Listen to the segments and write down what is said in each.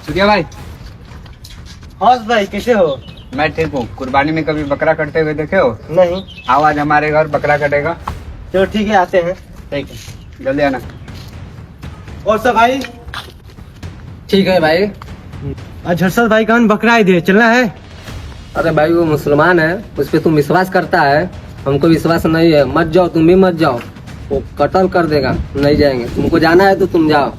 सूर्या भाई। हौस भाई, कैसे हो? मैं ठीक हूँ। कुर्बानी में कभी बकरा कटते हुए देखे हो? नहीं। आओ आज हमारे घर बकरा कटेगा। चलो ठीक है, आते हैं। ठीक है, जल्दी आना। और सब भाई? ठीक है भाई। आज हर्षद भाई का बकरा ईद है, चलना है? अरे भाई वो मुसलमान है, उस पर तुम विश्वास करता है, हमको विश्वास नहीं है। मत जाओ, तुम भी मत जाओ, वो कत्ल कर देगा। नहीं जाएंगे, तुमको जाना है तो तुम जाओ।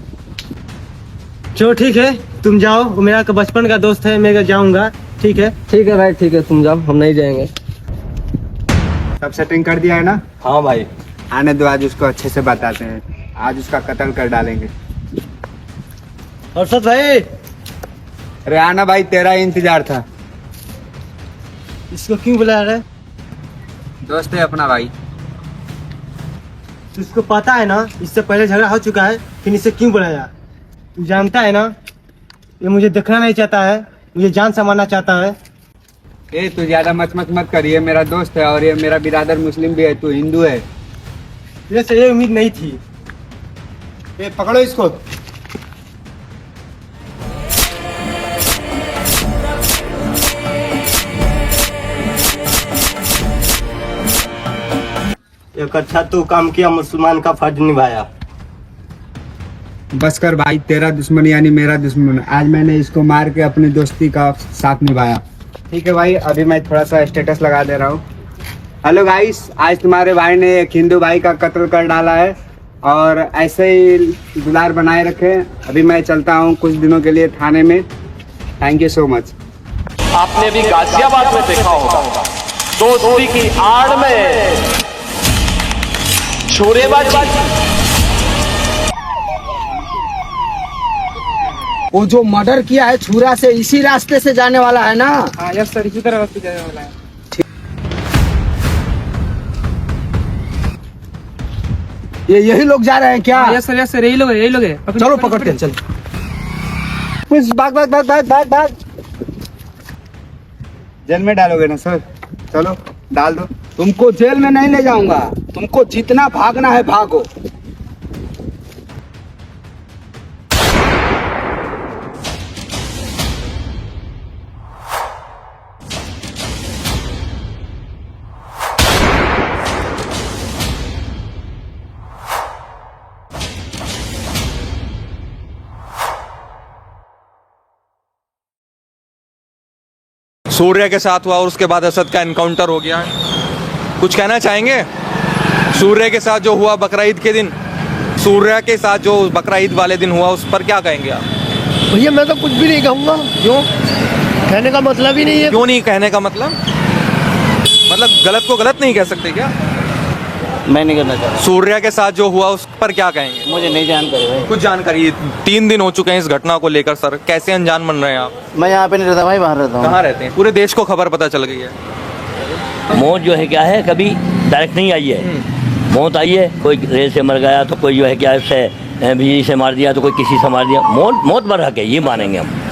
चलो ठीक है, तुम जाओ। वो मेरा बचपन का दोस्त है, मैं जाऊंगा। ठीक है? ठीक है भाई, ठीक है, तुम जाओ, हम नहीं जाएंगे। सब सेटिंग कर दिया है ना? हाँ भाई। आने दो, आज उसको अच्छे से बताते हैं। आज उसका कत्ल कर डालेंगे। हर्षद भाई, अरे आना भाई, तेरा ही इंतजार था। इसको क्यों बुला रहा है? दोस्त है अपना भाई। तुझको पता है ना, इससे पहले झगड़ा हो चुका है, फिर इसे क्यों बुलाया? तू जानता है ना, ये मुझे देखना नहीं चाहता है, मुझे जान से मारना चाहता है। ए तू ज्यादा मत करिए, मेरा दोस्त है और ये मेरा बिरादर मुस्लिम भी है, तू हिंदू है। तेरे से ये उम्मीद नहीं थी। ए पकड़ो इसको। एक अच्छा तू काम किया, मुसलमान का फर्ज निभाया। बस कर भाई, तेरा दुश्मन यानी मेरा दुश्मन। आज मैंने इसको मार के अपनी दोस्ती का साथ निभाया। ठीक है भाई, अभी मैं थोड़ा सा स्टेटस लगा दे रहा हूँ। हेलो गाइस, आज तुम्हारे भाई ने एक हिंदू भाई का कत्ल कर डाला है और ऐसे ही दुलार बनाए रखे। अभी मैं चलता हूँ कुछ दिनों के लिए थाने में। Thank you so much. आपने भी गाजियाबाद में देखा होगा, दोस्ती की आड़ में छोरेबाजी। वो जो मर्डर किया है छुरा से, इसी रास्ते से जाने वाला है ना? हाँ यस सर, इसी तरह रास्ते जाने वाला है। ये यही लोग जा रहे हैं क्या? यस सर, यही लोग है। चलो पकड़ते हैं, चल। भाग। जेल में डालोगे ना सर? चलो डाल दो। तुमको जेल में नहीं ले जाऊंगा, तुमको जितना भागना है भागो। सूर्य के साथ हुआ और उसके बाद असद का एनकाउंटर हो गया है। कुछ कहना चाहेंगे? सूर्य के साथ जो हुआ बकरा ईद के दिन, सूर्य के साथ जो बकरा ईद वाले दिन हुआ, उस पर क्या कहेंगे आप? भैया मैं तो कुछ भी नहीं कहूँगा। क्यों? कहने का मतलब ही नहीं है। क्यों नहीं कहने का मतलब गलत को गलत नहीं कह सकते क्या? मैं नहीं करना चाहता। सूर्य के साथ जो हुआ उस पर क्या कहेंगे? मुझे नहीं जानकारी भाई। कुछ जानकारी। 3 दिन हो चुके हैं इस घटना को लेकर सर, कैसे अनजान बन रहे हैं आप? मैं यहाँ पे नहीं रहता भाई, बाहर रहता हूँ। कहाँ रहते हैं? पूरे देश को खबर पता चल गई है। मौत जो है क्या है, कभी डायरेक्ट नहीं आई है। मौत आई है, कोई रेल से मर गया तो कोई जो है क्या उससे बिजली से मार दिया तो कोई किसी से मार दिया। मौत मर हक है, ये मानेंगे हम।